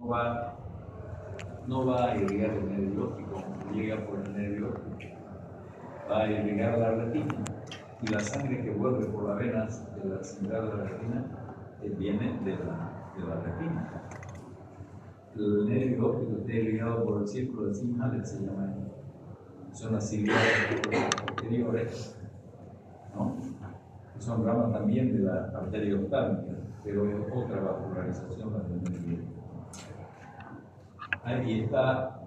va, no va a irrigar el nervio óptico, llega por el nervio óptico, va a irrigar la retina y la sangre que vuelve por las venas de la central de la retina viene de la retina. El nervio óptico está irrigado por el círculo de Signal, se llama, son las ciliadas posteriores, ¿no? Son ramas también de la arteria oftálmica, pero es otra vascularización la del nervio óptico. Ahí está,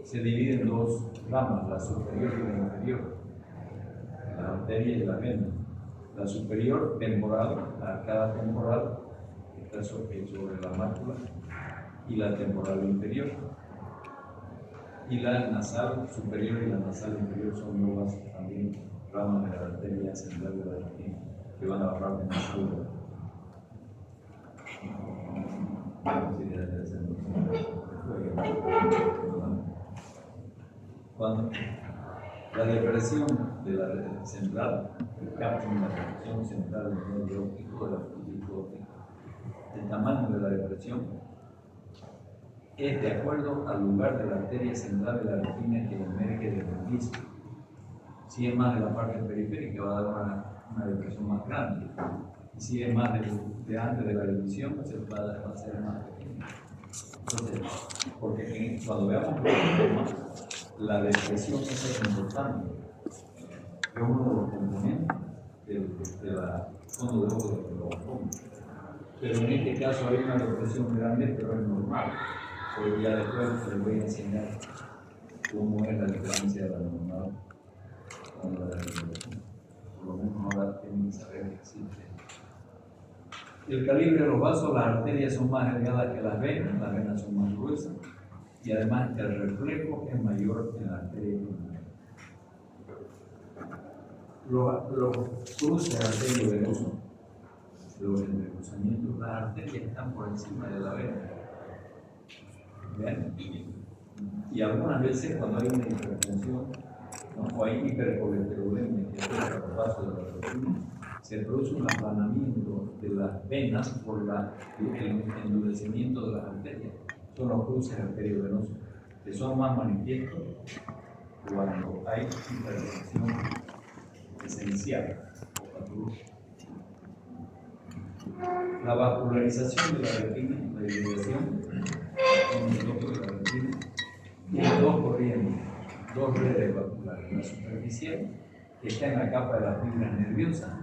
se divide en dos ramas, la superior y la inferior, la arteria y la vena. La superior temporal, la arcada temporal, está sobre la mácula, y la temporal inferior. Y la nasal superior y la nasal inferior son nuevas también ramas de la arteria central de la retina, que van a la parte nasal. Cuando la depresión de la red central, el cambio en la depresión central del nervio óptico, del apetito óptico, el tamaño de la depresión es de acuerdo al lugar de la arteria central de la retina que emerge del disco. Si es más de la parte periférica, va a dar una depresión más grande. Y si es más de antes de la división, pues va a ser más pequeña. Entonces, porque cuando veamos los problemas, la depresión es importante. Es uno de los componentes de la fondo de ojo del glaucoma. Pero en este caso hay una depresión grande, pero es normal. Porque ya después les voy a enseñar cómo es la diferencia de la normal con la depresión. Por lo menos ahora tienen que saber que existe. El calibre de los vasos, las arterias son más delgadas que las venas son más gruesas y además el reflejo es mayor en la arteria pulmonar. Los cruces arteriovenosos, los entrecruzamientos, las arterias están por encima de la vena. ¿Ven? Y algunas veces cuando hay una hipertensión, ¿no? O hay hipercolesterolemia que afecta los vasos de la retina, se produce un aplanamiento de las venas por el endurecimiento de las arterias. Son los cruces arteriovenosos, que son más manifiestos cuando hay hipertensión esencial o patológica. La vascularización de la retina, la irrigación de la retina, tiene dos corrientes, dos redes vasculares: la superficial, que está en la capa de las fibras nerviosas,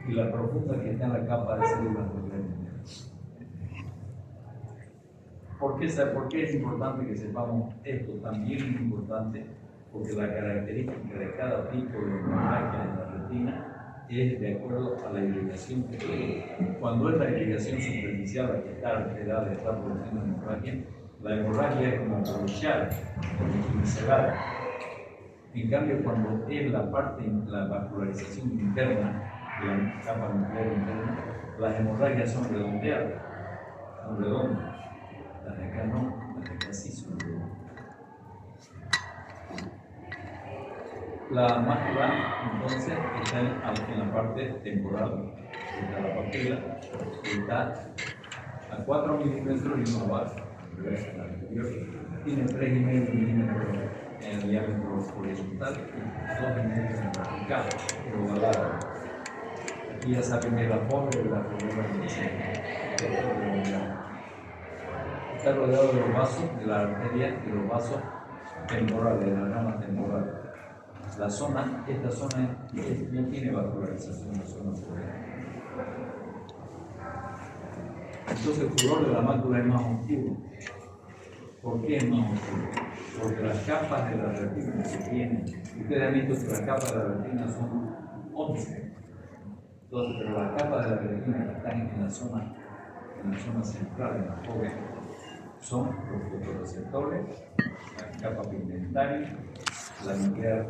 y la profunda, que está en la capa de células nucleares. ¿Por qué es importante que sepamos esto? También es importante porque la característica de cada tipo de hemorragia en la retina es de acuerdo a la irrigación que tiene. Cuando es la irrigación superficial la que está alterada, está produciendo hemorragia, la hemorragia es como aprovechar, como pincelada. En cambio, cuando es la vascularización interna, de la capa nuclear interna, las hemorragias son redondeadas, son redondas. Las de acá no, las de acá sí son redondas. La mácula, entonces, está en la parte temporal, está la papila, está a 4 milímetros y uno abajo, la anterior, tiene 3,5 milímetros en el diámetro horizontal y 2,5 en el vertical, ovalada. Aquí ya saben que la forma de la figura está rodeado de los vasos, de la arteria y los vasos temporales, de la rama temporal. Esta zona no tiene vascularización, la zona foral. Entonces el color de la mácula es más oscuro. ¿Por qué es más oscuro? Porque las capas de la retina que tienen, ustedes han visto que las capas de la retina son 11. Entonces, pero las capas de la retina que están en la zona central, en la joven, son los fotorreceptores, la capa pigmentaria, la nuclear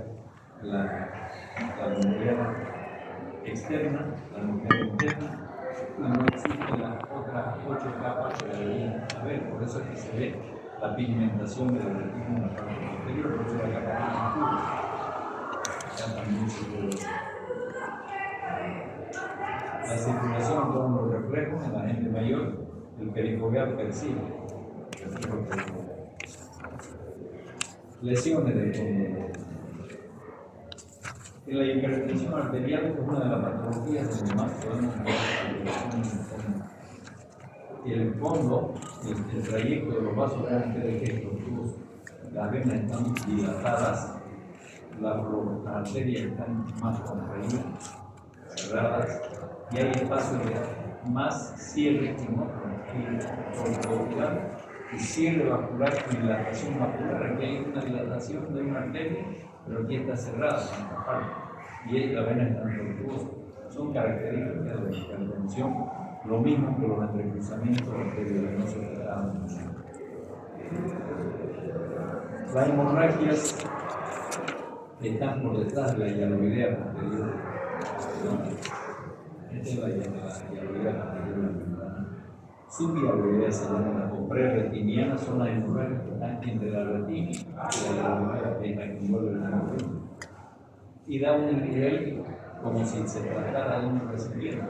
externa, la nuclear interna, y no existen las otras 8 capas que deberían haber. Por eso es que se ve la pigmentación de la retina en la parte posterior, por eso la capa más oscura. Ya también se puede ver. La circulación en torno a los reflejos en la gente mayor, el perifoveal percibe. lesiones del fondo. En la hipertensión arterial es una de las patologías donde más podemos ver alteraciones en el fondo. El fondo, el trayecto de los vasos vean ustedes que estos tubos, las venas están dilatadas, las arterias están más contraídas, cerradas, y hay espacios de más cierre que no y cierre vascular con dilatación vascular. Aquí hay una dilatación de una arteria, pero aquí está cerrada en esta parte, y la vena está tortuosa. Son características de la hipertensión, lo mismo que los entrecruzamientos arteriovenosos que estaban diciendo. Las hemorragias están por detrás de la hialoidea posterior. Esta es la hialoidea posterior de la membrana. Subhialoidea se llama, o prerretiniana, son las hemorragias que están entre la retina y la hialoidea, que es la que envuelve el nervio, y da un nivel como si se tratara de un recipiente.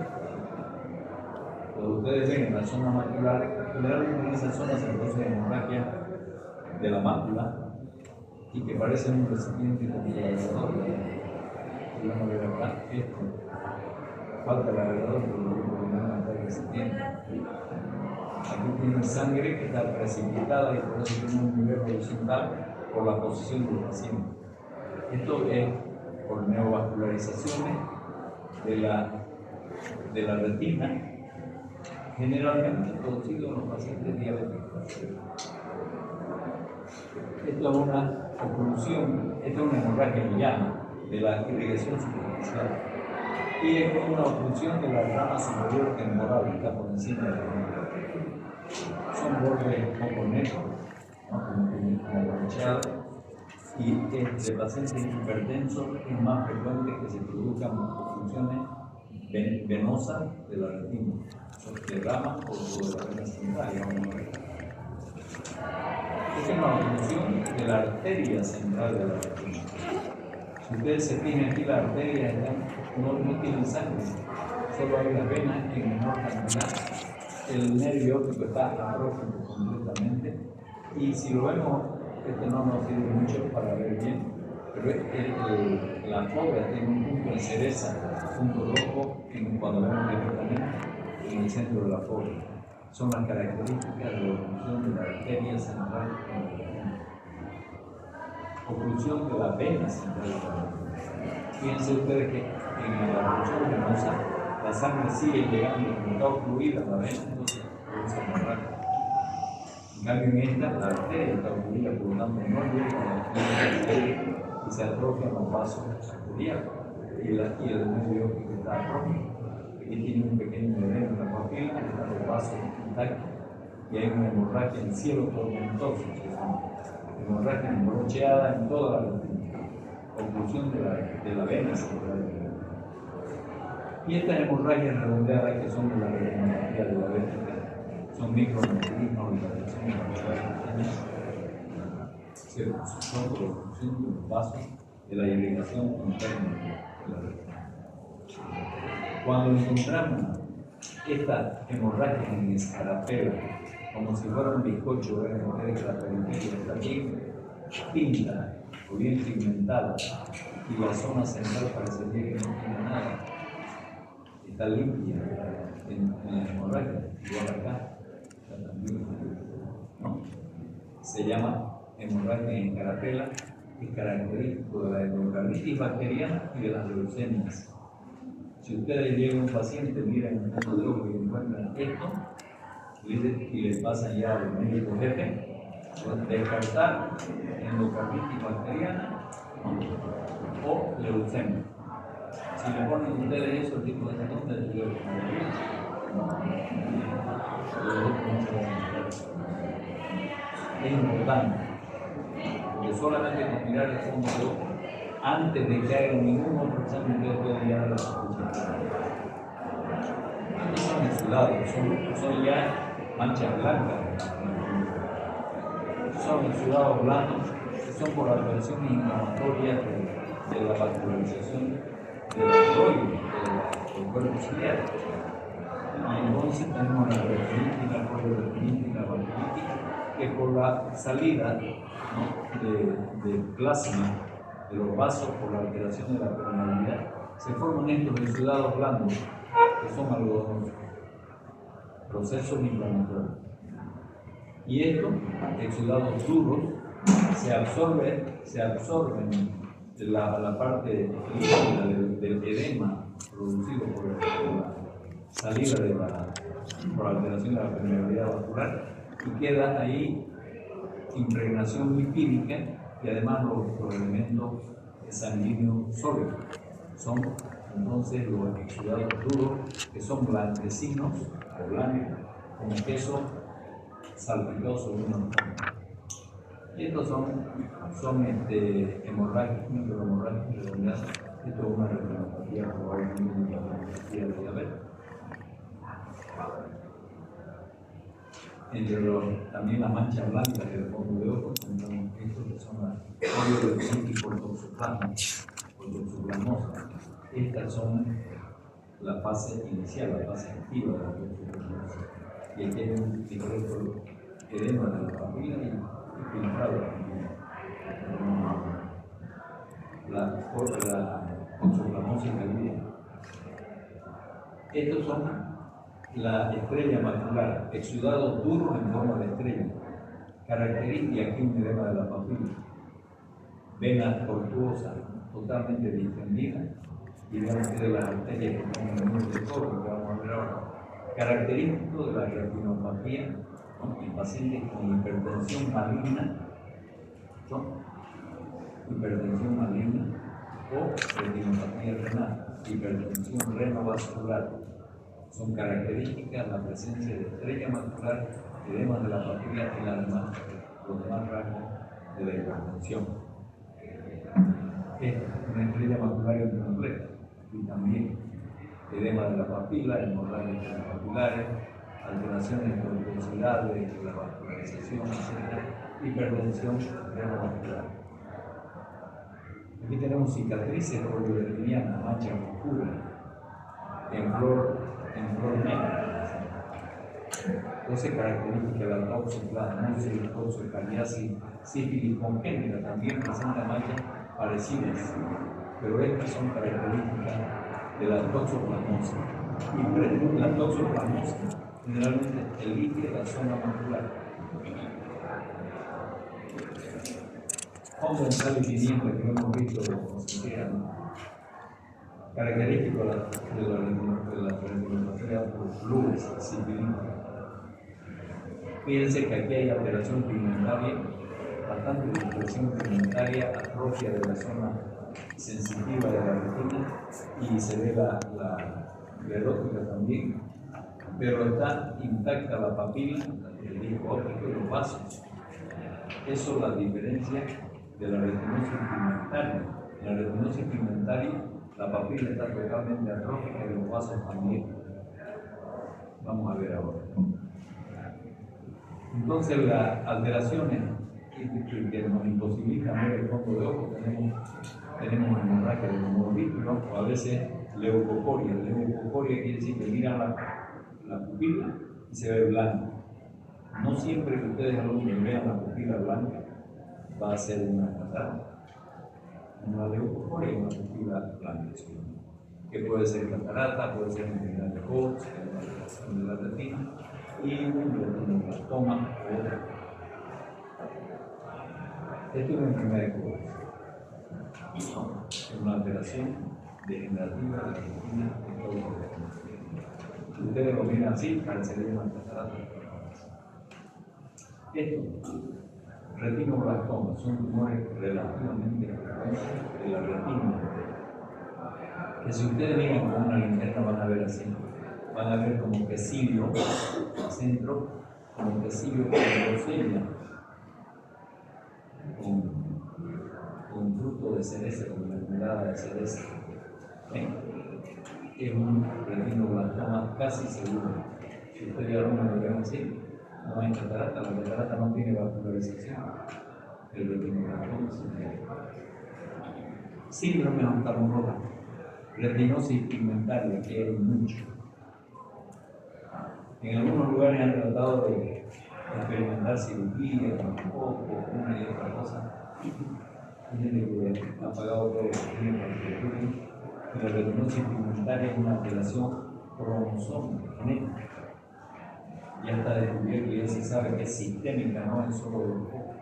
Cuando ustedes ven en la zona macular, generalmente en esa zona se produce hemorragia de la mácula y que parece un recipiente como el agregador. Vamos a ver acá, esto. Falta el agregador, pero lo único que no está el recipiente. Aquí tiene sangre que está precipitada y por eso tiene un nivel horizontal por la posición del paciente. Esto es por neovascularizaciones de la retina, generalmente producido en los pacientes diabéticos. Esto es una oclusión, esto es una hemorragia llana de la irrigación superficial y es como una oclusión de la rama superior temporal que está por encima de la rama. Son bordes un poco negros, ¿no? como manchados, y entre pacientes hipertensos es más frecuente que se produzcan oclusiones venosas de la retina, de rama o de la vena central. Esta es una oclusión de la arteria central de la retina. Si ustedes se fijan aquí, las arterias no tienen sangre, solo hay las venas en menor cantidad. El nervio óptico está próximo completamente, y si lo vemos, este no nos sirve mucho para ver bien, pero la fobia tiene un punto en cereza, un punto rojo cuando vemos directamente en el centro de la fobia. Son las características de la oclusión de la arteria central en la retina. Oclusión de la vena central. Fíjense ustedes que en la oclusión venosa la sangre sigue llegando, como está ocluida la vena, entonces produce hemorragia. En cambio, en esta, la arteria está ocluida, por lo tanto no llega a la arteria y se atrofian los vasos arteriales y el nervio óptico está atrófico. Aquí tiene un pequeño edema en la papila, están los vasos intactos y hay una hemorragia en cielo tormentoso, hemorragia embrocheada en toda la retina, oclusión de la vena central. Y estas hemorragias redondeadas que son de la retinopatía diabética son microaneurismas o dilataciones vasculares pequeñas, son por oclusión de los vasos de la irrigación interna de la retina. Cuando encontramos esta hemorragia en escarapela, como si fuera un bizcocho, que la periferia está bien pinta o bien pigmentada y la zona central parecería que no tiene nada, está limpia en la hemorragia, igual acá también, ¿no? Se llama hemorragia en escarapela, es característico de la endocarditis bacteriana y de las leucemias. Si ustedes llegan a un paciente, miran un fondo de ojo y encuentran esto, y les pasan ya al médico jefe, pueden descartar endocarditis bacteriana o leucemia. Si le ponen ustedes eso, el tipo de entonces, es importante, porque solamente con mirar el fondo de ojo, antes de que hagan ningún otro examen, ustedes pueden llegar a la sospecha. Estos son exudados, son ya manchas blancas. Son exudados blancos, que son por alteraciones inflamatorias de la vascularización del tiroides, del cuerpo ciliar. Y entonces tenemos la retinitis, la poliretinitis, la vasculitis, que que por la salida, ¿no?, de plasma de los vasos, por la alteración de la permeabilidad, se forman estos exudados blandos, que son algodonosos, procesos inflamatorios. Y estos exudados duros se absorben de la parte líquida del edema producido por la salida por la alteración de la permeabilidad vascular, y queda ahí impregnación lipídica y además los elementos sanguíneos sólidos. Son entonces los exudados duros, que son blanquecinos o blancos, como queso salpicado sobre una alfombra. Y estos son hemorragias, microhemorragias redondeadas. Esto es una retinopatía, probablemente una retinopatía de diabetes. También las manchas blancas del fondo de ojo, son estos que son las oleodendritis por toxoplasmosa. Estas son la fase inicial, la fase activa de la toxoplasmosis. Y aquí hay un secreto edema de la papila y filtrado la toxoplasmosis aguda. Estos son la estrella macular, exudados duros en forma de estrella, característica aquí un edema de la papila, venas tortuosas totalmente distendidas, y vean ustedes las arterias que están en el mundo de todo, que vamos a ver ahora, característico de la retinopatía, ¿no?, en pacientes con hipertensión maligna, ¿no?, hipertensión maligna o retinopatía renal, hipertensión renovascular. Son características la presencia de estrella macular, edemas de la papila y los demás rasgos de la hipertensión. Es una estrella macular incompleta y también edema de la papila, hemorragias papulares, alteraciones de velocidad de la vascularización, etc. Hipertensión renovascular. Aquí tenemos cicatrices poliuretanianas, manchas oscuras, en flor negra. Entonces, características de la toxoplasmosis, toxocariasis, sífilis congénita también presenta manchas parecidas, pero estas son características de la toxoplasmosis. Y la toxoplasmosis generalmente elige la zona macular. Hongo en sal y pimienta, que lo hemos visto como se quiera, característico de la retinopatía por luz sifilítica. Fíjense que aquí hay alteración pigmentaria, bastante alteración pigmentaria, atrofia de la zona sensitiva de la retina, y se ve la esclerótica también, pero está intacta la papila, el disco óptico y los vasos. Eso es la diferencia de la retinosis pigmentaria. En la retinosis pigmentaria, la papila está totalmente atrófica y los vasos también. Vamos a ver ahora. Entonces, las alteraciones que nos imposibilitan ver el fondo de ojo, tenemos hemorragia de monovículo o a veces leucocoria. Leucocoria quiere decir que miran la pupila y se ve blanco. No siempre que ustedes alumnos vean la pupila blanca va a ser una catarata. Una leucocoria y una pupila blanca, que puede ser catarata, puede ser enfermedad de Koch, alteración de la retina, y un retinoblastoma o otra. Esto es una enfermedad de Koch. Es una alteración degenerativa de la retina en todo el organismo. Si ustedes lo miran así, parecería una catarata. Esto, retinoblastomas, son tumores relativamente frecuentes de la retina, que si ustedes miran con una linterna van a ver así, van a ver como quesillo al centro, como quesillo con grosella, con fruto de cereza, con mermelada de cereza. Es un retinoblastoma casi seguro. Si ustedes ya lo ven así, no hay catarata, la catarata no tiene vascularización. El retinoblastoma sí tiene. Síndrome oftalmológico, retinosis pigmentaria, que hay mucho. En algunos lugares han tratado de experimentar cirugía, tampoco, una y otra cosa. Hay gente que ha pagado todo lo que tiene para que estudie. Y la retinosis pigmentaria es una alteración cromosómica, genética. Ya está descubierto y ya se sabe que es sistémica, no es solo de los ojos.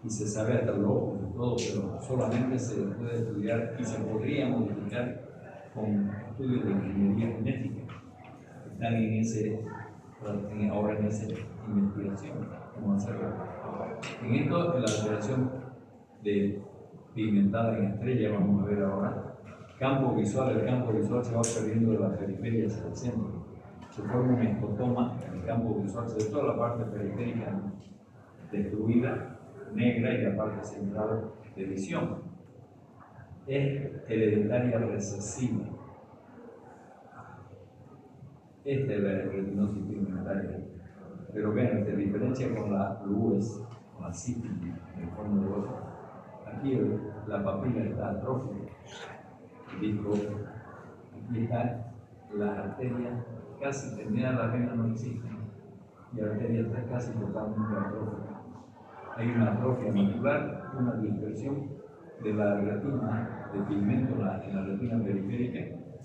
Y se sabe hasta los ojos y todo, pero solamente se puede estudiar y se podría modificar con estudios de ingeniería genética. Están ahora en esa investigación, cómo hacerlo. En esto, en la alteración de pigmentada en estrella, vamos a ver ahora, campo visual, el campo visual se va perdiendo de la periferia hacia el centro. Se forma un escotoma en el campo visual, se ve toda la parte periférica destruida, negra, y la parte central de visión. Es hereditaria recesiva. Esta es la retinosis pigmentaria. Pero vean, se diferencia con la LUES, con la sífilis en el fondo del ojo. Aquí la papila está atrófica. Digo, aquí está la arteria casi terminada, la vena no existe. Y la arteria está casi totalmente atrófica. Hay una atrofia macular, una dispersión de la retina, de pigmento en la retina periférica,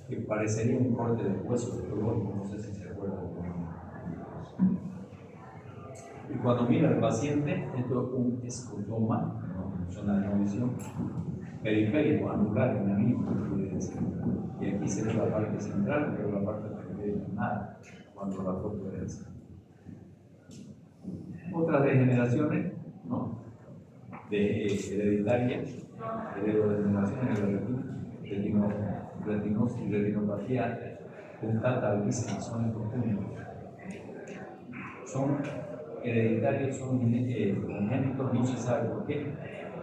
que parecería un corte de hueso de color, no sé si se acuerdan. Y cuando mira al paciente, esto es un escotoma, zona de no visión, periférico, anular, enanito, quiere decir. Y aquí se ve la parte central, pero la parte periférica nada, cuando la foto es esa. Otras degeneraciones, ¿no? Hereditarias, heredodegeneraciones de la retinosis, retinopatía punctata albicans, son estos puntos. Son hereditarios, son congénitos, no se sabe por qué,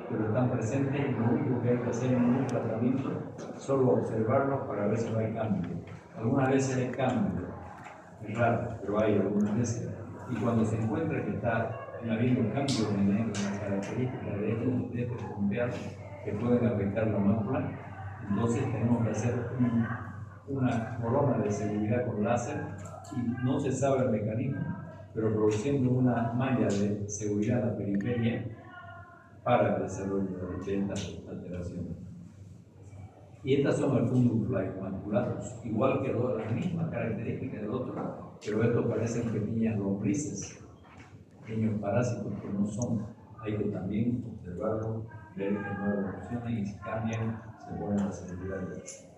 pero están presentes y lo único que hay que hacer en un tratamiento es solo observarlos para ver si no hay cambio. Algunas veces hay cambio, es raro, pero hay algunas veces. Y cuando se encuentra que está habiendo cambios en las características de estos punteados que pueden afectar la mácula, entonces tenemos que hacer una corona de seguridad con láser y no se sabe el mecanismo, pero produciendo una malla de seguridad en la periferia para el desarrollo de estas alteraciones. Y estas son el fundus maculatus, igual que las mismas características del otro, pero estos parecen pequeñas lombrices, pequeños parásitos que no son. Hay que también observarlo, ver que no evolucionan y si cambian, se ponen las seguridades.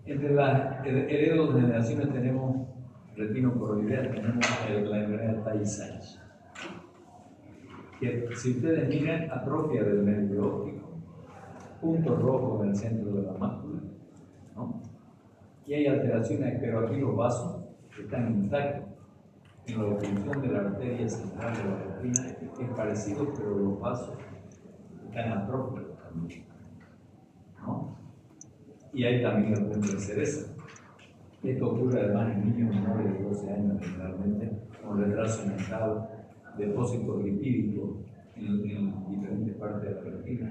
Entre las heredodegeneraciones tenemos retinocoroidea, tenemos la enfermedad Tay-Sachs, que si ustedes miran, atrofia del nervio óptico, punto rojo en el centro de la mácula, ¿no? Y hay alteraciones, pero aquí los vasos están intactos. En la oclusión de la arteria central de la retina es parecido, pero los vasos están atróficos también, ¿no? Y hay también el punto de cereza. Esto ocurre además en niños menores de 12 años generalmente, con retraso mental, depósitos lipídicos en diferentes partes de la retina,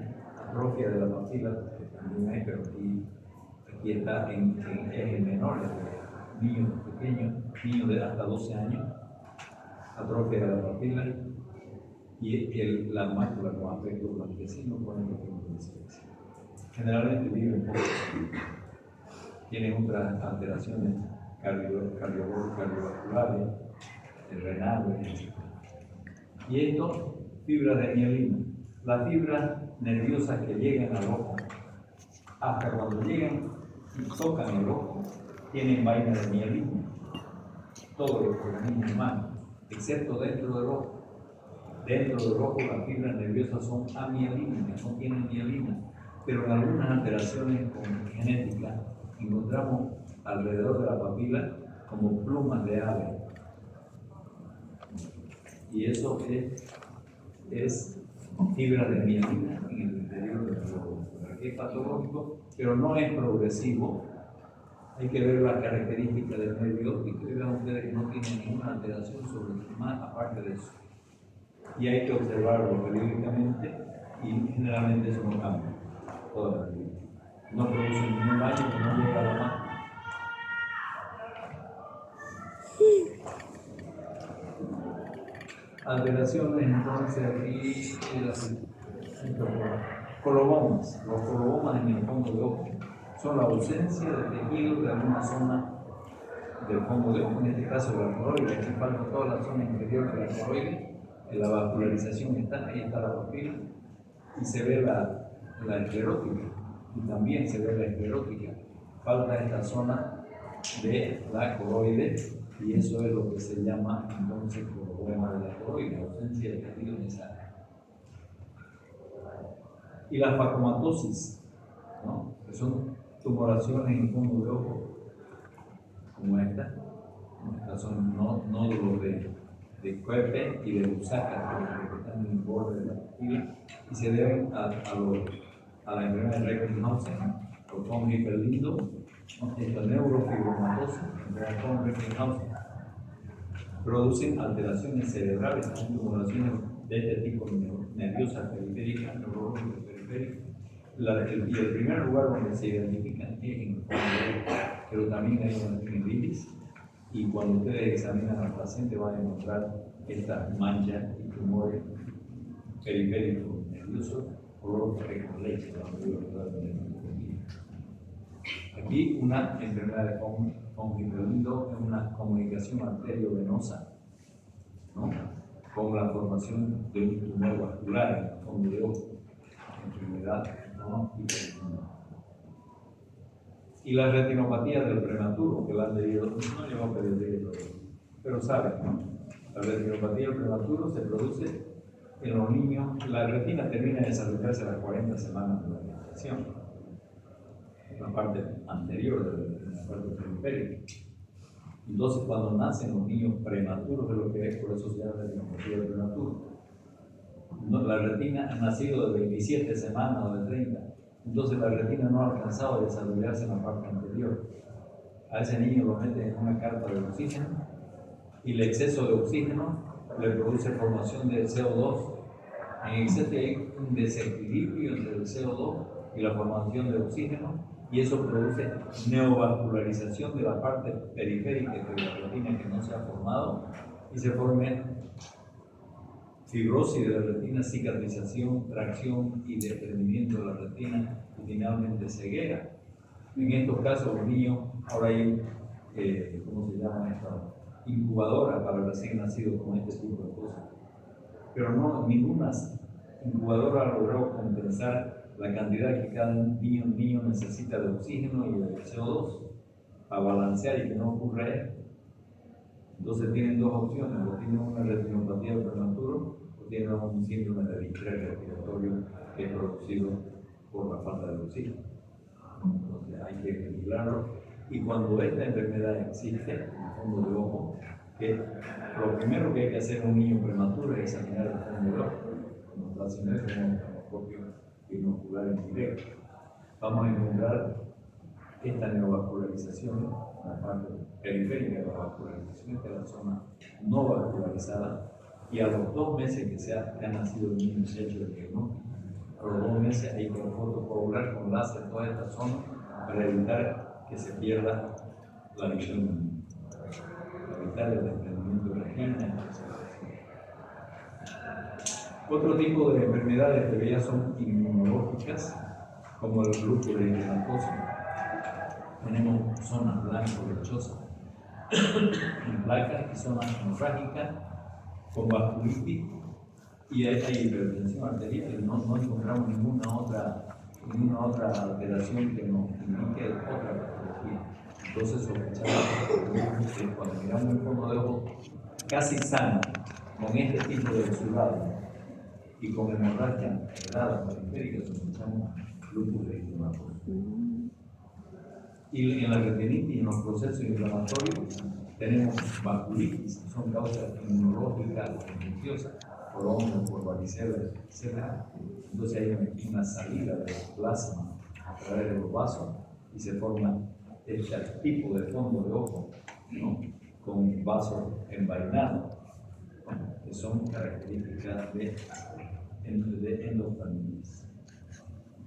atrofia de la papila, que también hay, pero aquí está en ejes menores, niños pequeños, niños de hasta 12 años, atrofia de la papila y la mácula con aspecto blanquecino con el punto de cereza. Generalmente viven pocos, tienen otras alteraciones cardiovasculares, renales, etc. Y esto, fibras de mielina. Las fibras nerviosas que llegan al ojo, hasta cuando llegan y tocan el ojo, tienen vaina de mielina. Todos los organismos humanos, excepto dentro del ojo. Dentro del ojo las fibras nerviosas son amielínicas, no tienen mielina. Pero en algunas alteraciones genéticas encontramos alrededor de la papila como plumas de ave. Y eso es fibra de mielina en el interior del ojo. Es patológico, pero no es progresivo. Hay que ver las características del nervio óptico y vean ustedes que no tiene ninguna alteración sobre el más aparte de eso. Y hay que observarlo periódicamente y generalmente eso no cambia toda la vida. No produce ningún daño que no llega a la mano. alteraciones entonces aquí las colobomas. Los colobomas en el fondo de ojo son la ausencia de tejido de alguna zona del fondo de ojo, en este caso de la coroide. Aquí falta toda la zona interior de la coroide, la vascularización está, ahí está la papila, y se ve la esclerótica, y también se ve la esclerótica. Falta esta zona de la coroide, y eso es lo que se llama entonces problema de la coroide, ausencia de tejido en esa área. Y la facomatosis, ¿no? Que son tumoraciones en el fondo de ojo, como esta. Estas son nódulos de Koeppe y de Lusaka, que están en el borde de la pupila, y se deben a la enfermedad de Recklinghausen, o von Hippel-Lindau, esta neurofibromatosis, enfermedad von Recklinghausen. Producen alteraciones cerebrales, tumoraciones de este tipo nerviosas periféricas, neurológicas periféricas. Y el primer lugar donde se identifican es en el fondo de ojo, pero también hay en el iris, y cuando ustedes examinan al paciente van a encontrar estas manchas y tumores periféricos nerviosos color café con leche. Aquí una enfermedad de von Hippel-Lindau es una comunicación arteriovenosa, ¿no?, con la formación de un tumor vascular en el fondo de ojo, enfermedad, ¿no?, y la retinopatía del prematuro, que la han leído, no llevo a pedir, pero saben, ¿no? La retinopatía del prematuro se produce en los niños. La retina termina de desarrollarse a las 40 semanas de la gestación, la parte anterior de la parte periférica. Entonces, cuando nacen los niños prematuros, de lo que es, por eso se llama retinopatía del prematuro. La retina ha nacido de 27 semanas o de 30. Entonces la retina no ha alcanzado a desarrollarse en la parte anterior. A ese niño lo meten en una carpa de oxígeno, y el exceso de oxígeno le produce formación de CO2. En exceso hay un desequilibrio entre el CO2 y la formación de oxígeno, y eso produce neovascularización de la parte periférica de la retina que no se ha formado, y se forma fibrosis de la retina, cicatrización, tracción y desprendimiento de la retina, y finalmente ceguera. En estos casos los niños, ahora hay, ¿cómo se llama esta? Incubadora para recién nacidos con este tipo de cosas. Pero no, ninguna incubadora ha logrado compensar la cantidad que cada niño necesita de oxígeno y de CO2 para balancear y que no ocurra esto. Entonces tienen dos opciones: o tienen una retinopatía del prematuro, o tienen un síndrome de distrés respiratorio que es producido por la falta de oxígeno. Entonces hay que vigilarlo, y cuando esta enfermedad existe en el fondo de ojo, que lo primero que hay que hacer en un niño prematuro es examinar el fondo de ojo, como está haciendo con un microscopio binocular en directo. Vamos a encontrar esta neovascularización, la parte periférica de la vascularización, esta es la zona no vascularizada, y a los 2 meses que ha nacido el niño, se ha hecho el diagnóstico. A los 2 meses hay que fotocoagular con láser toda esta zona para evitar que se pierda la visión del niño, para evitar el desprendimiento de retina. Otro tipo de enfermedades que ya son inmunológicas, como el lúpulo eritematoso. Tenemos zonas blanco-lechosas en placas, y zonas hemorrágicas con vasculitis, y hay hipertensión arterial. No encontramos ninguna otra alteración que nos indique otra patología. Entonces sospechamos que cuando miramos el fondo de ojo casi sano, con este tipo de exudado y con hemorragia helada periférica, sospechamos lúpulo eritematoso. Y en la retinitis y en los procesos inflamatorios tenemos vasculitis, que son causas inmunológicas o infecciosas, por hongos, por varicelas, etc. Entonces hay una salida del plasma a través de los vasos, y se forma este tipo de fondo de ojo, ¿no?, con vasos envainados, ¿no?, que son características de endoftalmitis.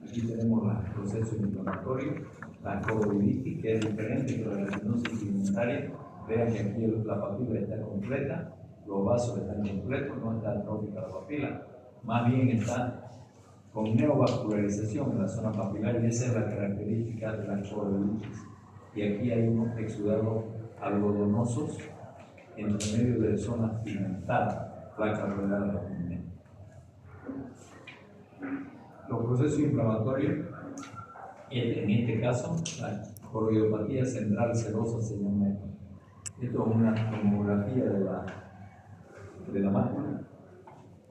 Aquí tenemos los procesos inflamatorios, la coroiditis, que es diferente que la retinosis pigmentaria. Vean que aquí la papila está completa, los vasos están completos, no está atrófica la papila, más bien está con neovascularización en la zona papilar, y esa es la característica de la choroiditis. Y aquí hay unos exudados algodonosos entre medio de zonas pigmentadas, placa ruedas de la pigmenta. Los procesos inflamatorios, en este caso, la choroidopatía central serosa se llama esto. Esto es una tomografía de la mácula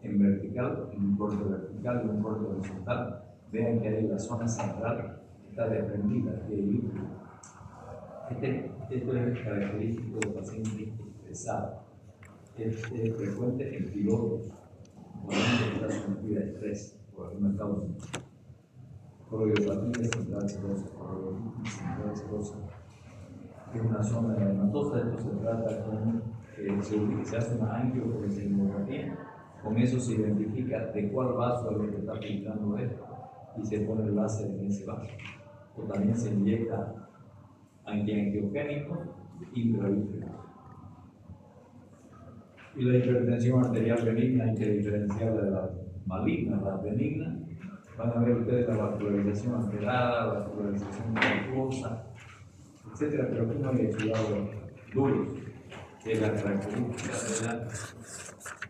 en vertical, en un corte vertical y un corte horizontal. Vean que ahí la zona central está desprendida, aquí hay líquido. Esto es característico de pacientes estresados. Es frecuente en pilotos cuando está sometida a estrés por alguna causa. Choroidopatía central serosa, choroiditis central serosa. Es una zona edematosa. Esto se trata con, se hace una angiocolinsemografía. Con eso se identifica de cuál vaso es lo que está filtrando esto y se pone el láser en ese vaso. O también se inyecta antiangiogénico intravítreos. Y la hipertensión arterial benigna hay que diferenciarla de la maligna. La benigna, van a ver ustedes la vascularización alterada, la vascularización tortuosa, etcétera, pero aquí no hay exudados duros, que es la característica de la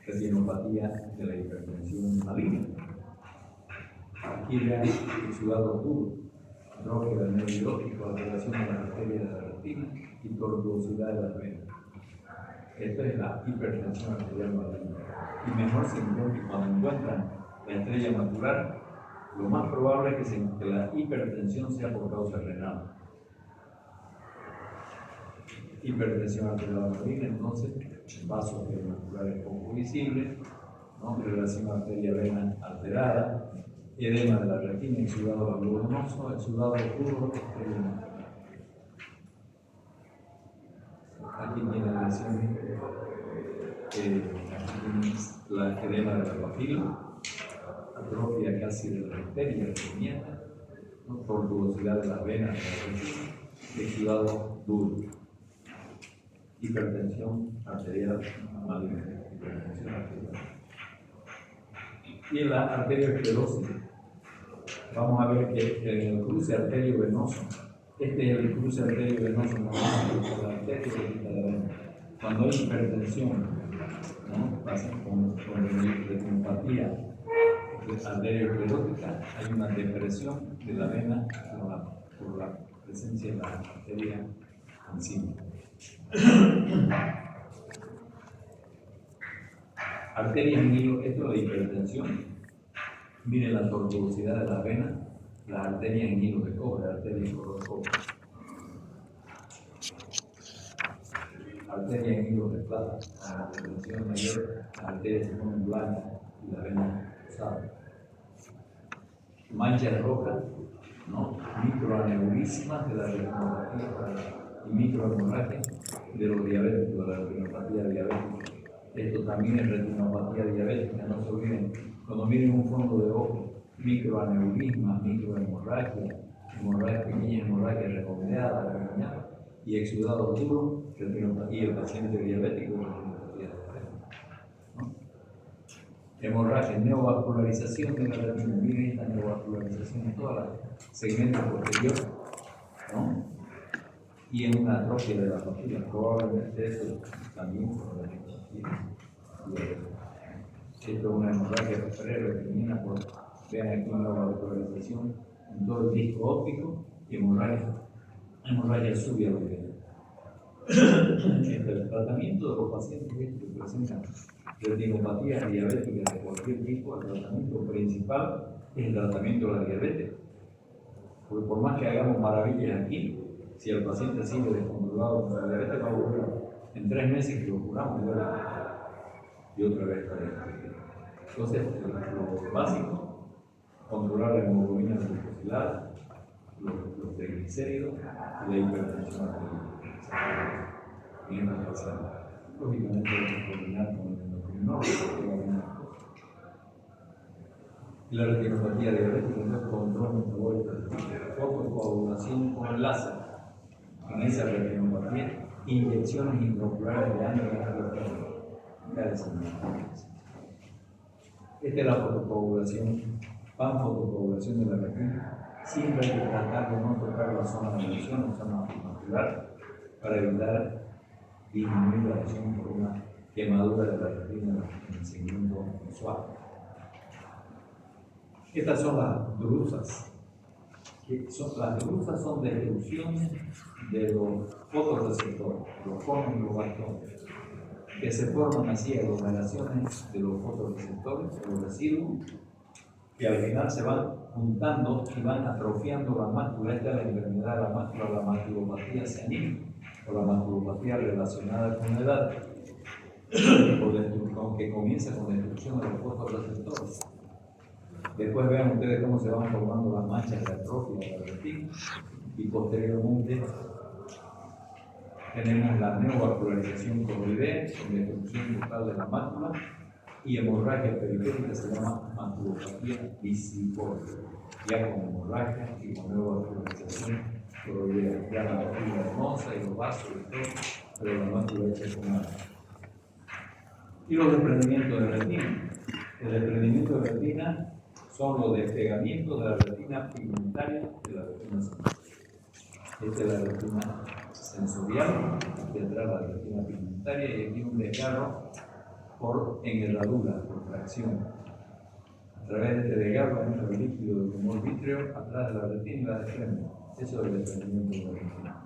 retinopatía de la hipertensión maligna. Aquí vean exudados duros, atrofia del nervio óptico, alteración de las arterias de la retina y tortuosidad de las venas. Esta es la hipertensión arterial maligna. Y mejor se encuentra, cuando encuentran la estrella macular, lo más probable es que la hipertensión sea por causa renal. Hipertensión arterial maligna, entonces, vasos perivasculares poco visibles, ¿no? Relación arteria-vena alterada, edema de la retina, exudado algodonoso, exudado puro, estrella macular. Aquí tiene lesiones, aquí tienes la edema de la papila, atrofia casi de la arteria, pigmenta, ¿no? Tortuosidad de las venas, exudado duro. Hipertensión arterial maligna, hipertensión arterial. Y en la arteriosclerosis, vamos a ver que en el cruce arterio-venoso, este es el cruce arterio-venoso normal, la arteria de la vena. Cuando hay hipertensión, ¿no? Pasa con retinopatía arteriosclerótica, hay una depresión de la vena por la presencia de la arteria encima. Arterias en hilo, esto es la hipertensión. Miren la tortuosidad de la vena, las arterias en hilo de cobre, arterias color cobre. Arterias en hilo de plata, la hipertensión mayor, las arterias se ponen blancas y la vena rosada. Manchas rojas, ¿no? Microaneurismas de la retinopatía y microhemorragia de los diabéticos, de la retinopatía diabética. Esto también es retinopatía diabética, no se olviden. Cuando miren un fondo de ojo, microaneurismas, microhemorragia, hemorragia pequeña, hemorragia redondeada, regañada, y exudado duro, retinopatía, el paciente diabético, retinopatía diabética, ¿no? Hemorragia, neovascularización de la retina. Miren esta neovascularización en todo el segmento posterior, ¿no? Y en una atrofia de la papila, probablemente eso también por la retinopatía. Esto es una hemorragia preretinina, vean aquí una vascularización en todo el disco óptico y hemorragia subiaurial. El tratamiento de los pacientes que presentan retinopatías diabéticas de cualquier tipo, el tratamiento principal es el tratamiento de la diabetes. Porque por más que hagamos maravillas aquí, si el paciente sigue descontrolado con la diabetes, va a volver en 3 meses que lo curamos y otra vez está diabetes. Entonces, lo básico, controlar la hemoglobina glucosilada, los triglicéridos y la hipertensión arterial. En esta paciente. Lógicamente hay que coordinar con el endocrinólogo, y la retinopatía diabética es el control metabólico, fotocoagulación con el láser. En esa retinopatía, inyecciones intraoculares de ángiotensina, cada semana. Esta es la fotocoagulación, panfotocoagulación de la retina. Siempre hay que tratar de no tocar la zona de lesión, la zona macular, para evitar disminuir la lesión por una quemadura de la retina en el segmento visual. Estas son las drusas. Las drusas son destrucciones de los fotorreceptores, los conos y los bastones, que se forman así aglomeraciones de los fotorreceptores, de los residuos, que al final se van juntando y van atrofiando la mácula. Esta es la enfermedad de la mácula, la maculopatía senil, o la maculopatía relacionada con la edad, que comienza con destrucción de los fotorreceptores. Después vean ustedes cómo se van formando las manchas de atrofia de la retina, y posteriormente tenemos la neovascularización coroidea, con destrucción total de la mácula, y hemorragia periférica, se llama maculopatía visifolia, ya con hemorragia y con neovascularización coroidea, ya la mácula hermosa y los vasos y todo, pero la mácula hecha con agua. Y los desprendimientos de retina. El desprendimiento de retina son los despegamientos de la retina pigmentaria de la retina sensorial. Esta es la retina sensorial, detrás la retina pigmentaria, y aquí un desgarro por enherradura, por fracción. A través de este desgarro entra el líquido del tumor vítreo atrás de la retina y la desprende. Eso es el desprendimiento de la retina.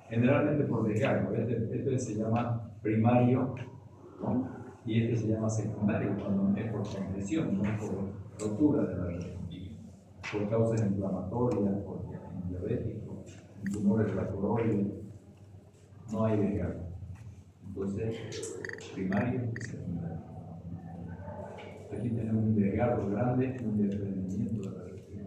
Generalmente por desgarro. Este se llama primario, ¿no? Y este se llama secundario cuando es por compresión, no es por rotura de la retina, por causas inflamatorias, por diabético, en tumores de la coroide, no hay desgarro. Entonces, primario y secundario. Aquí tenemos un desgarro grande, un desprendimiento de la retina.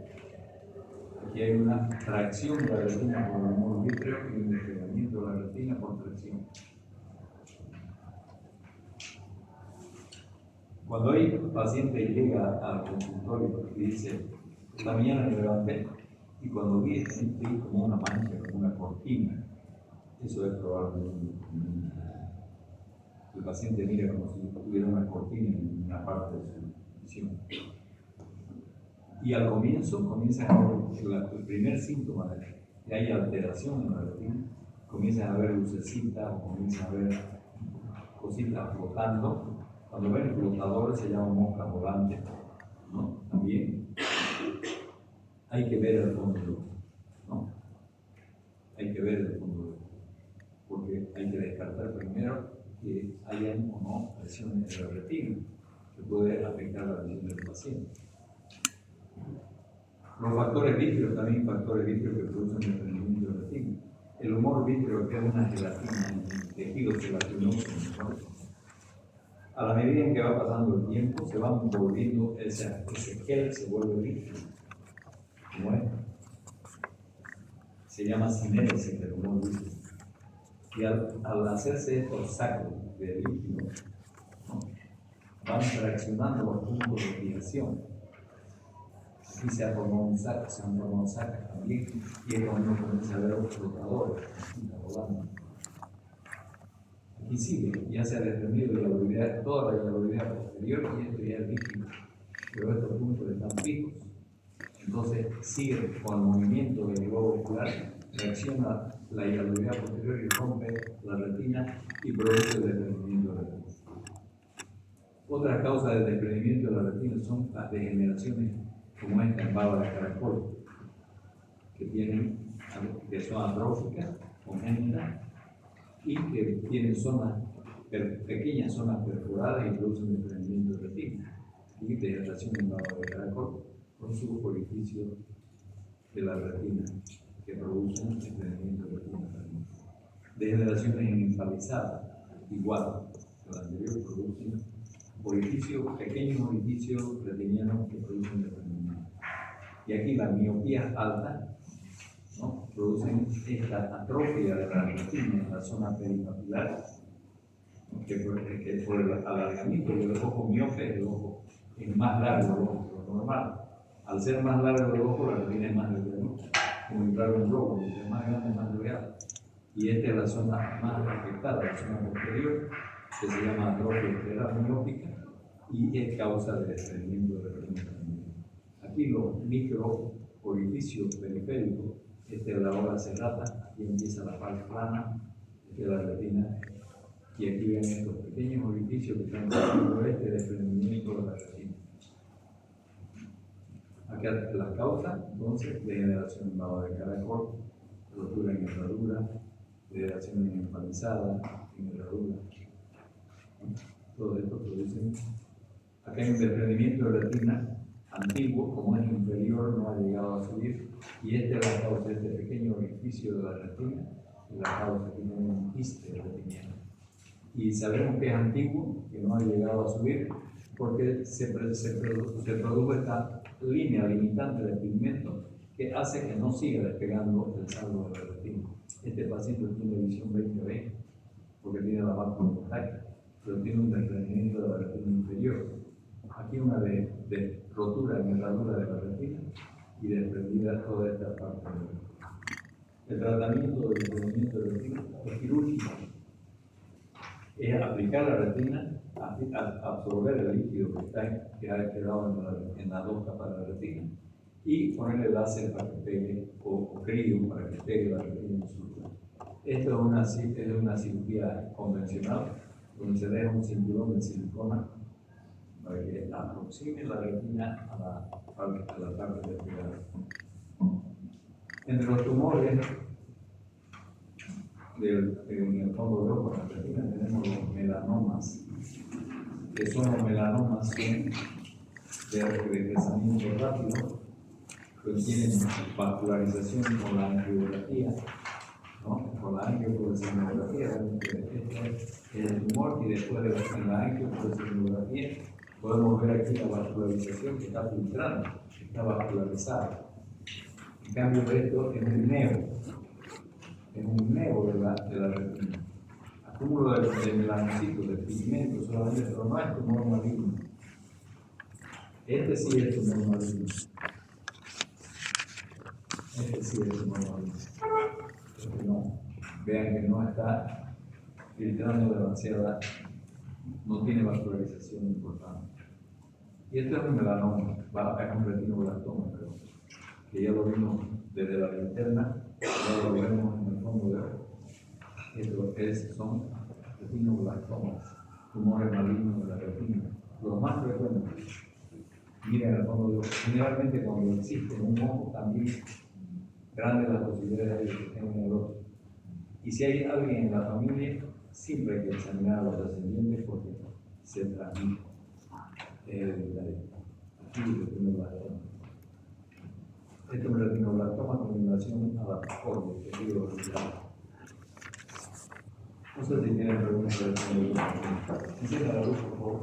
Aquí hay una tracción de la retina por el humor vítreo y un desprendimiento de la retina por tracción. Cuando hay un paciente que llega al consultorio y dice, esta mañana me levanté y cuando vi como una mancha, como una cortina, eso es probablemente el paciente mira como si tuviera una cortina en una parte de su visión. Y al comienzo comienza a ver el primer síntoma de que hay alteración en la retina, comienzan a ver lucecitas o comienzan a ver cositas flotando. Cuando ven flotadores se llaman moscas volantes, ¿no? También hay que ver el fondo del ojo, ¿no? Hay que ver el fondo del ojo, porque hay que descartar primero que hayan o no lesiones de la retina, que puede afectar la visión del paciente. Los factores vítreos, también factores vítreos que producen desprendimiento de retina. El humor vítreo, que es una gelatina, un tejido gelatinoso, ¿no? A la medida en que va pasando el tiempo, se van volviendo, ese gel se vuelve líquido, como esto. Se llama cinéresis del humor vítreo. Y al hacerse estos sacos de líquido, ¿no? Van fraccionando los puntos de fijación. Aquí se ha formado un saco, se han formado sacos también, y es cuando uno comienza a ver los flotadores, volando. Aquí sigue, ya se ha desprendido toda la hialoidea posterior, y esto ya es líquido, pero estos puntos están fijos. Entonces sigue con el movimiento del globo ocular, reacciona la hialoidea posterior y rompe la retina y produce el desprendimiento de la retina. Otras causas del desprendimiento de la retina son las degeneraciones como esta en baba de caracol, que son atróficas, congénitas, y que tienen pequeñas zonas perforadas y producen desprendimiento de retina, y degeneración en baba de caracol con su orificio de la retina, que producen desprendimiento de retina también. Degeneraciones enfalizadas, igual que la anterior, producen pequeños orificios retinianos que producen desprendimiento. Y aquí las miopías altas, ¿no? Producen esta atrofia de la retina en la zona peripapilar, que por el alargamiento del ojo miope, el ojo es más largo del ojo, lo normal. Al ser más largo el ojo, la retina es más delgada, como entrar un globo, es más grande, más delgado. Y esta es la zona más afectada, la zona posterior, que se llama atrofia escleral miópica y es causa de desprendimiento de retina también. Aquí los micro orificios periféricos, esta es la hora cerrada, aquí empieza la parte plana de la retina y aquí ven estos pequeños orificios que están causando este desprendimiento de la retina. Aquí la causa, entonces, degeneración en baba de caracol, rotura en herradura, degeneración en empalizada, en herradura. Todo esto producen. Acá hay un desprendimiento de retina antiguo, como es inferior, no ha llegado a subir, y esta es la causa de este pequeño orificio de la retina, y la causa que tiene un quiste retiniano. Y sabemos que es antiguo, que no ha llegado a subir, porque se produjo esta línea limitante de pigmento que hace que no siga despegando el saldo de la retina. Este paciente tiene visión 20/20 porque tiene la mácula intacta, pero tiene un desprendimiento de la retina inferior. Aquí una de rotura en la herradura de la retina y desprendida toda esta parte de la retina. El tratamiento del desprendimiento de la retina es quirúrgico. Es aplicar la retina, absorber el líquido que ha quedado en las dos capas de la retina y ponerle láser para que pegue, o crío para que pegue la retina en su lugar. Esto es una cirugía convencional, donde se deja un cinturón de silicona para que aproxime la retina a la parte despegada. Entre los tumores en el fondo de ojo, en la retina, tenemos los melanomas, que son los melanomas de crecimiento rápido, que tienen vascularización con la angiografía, ¿no? Con la angiofluorescein-tomografía, este es el tumor, y después en la angiofluorescein-tomografía podemos ver aquí la vascularización que está filtrando, que está vascularizada. En cambio, esto es un neo de la retina. Acúmulo de melanocitos, de pigmentos solamente, pero no es tumor maligno. Este sí es tumor maligno. Este sí es tumor maligno. Porque no, vean que no está filtrando demasiada, no tiene vascularización importante. Y esto es un melanoma, es un retinoblastoma, pero que ya lo vimos desde la linterna, ya lo vemos en el fondo de ojo. Estos son retinoblastomas, tumores malignos de la retina, los más frecuentes. Miren el fondo de ojo. Generalmente cuando existe un ojo también grande las posibilidades de que tenga en el otro. Y si hay alguien en la familia, siempre hay que examinar a los descendientes porque se transmite. Aquí el retinoblastoma. Este es un retinoblastoma con invasión a la cornea, que digo retinal. No sé si tienen preguntas de esto. Encienda la luz, por favor.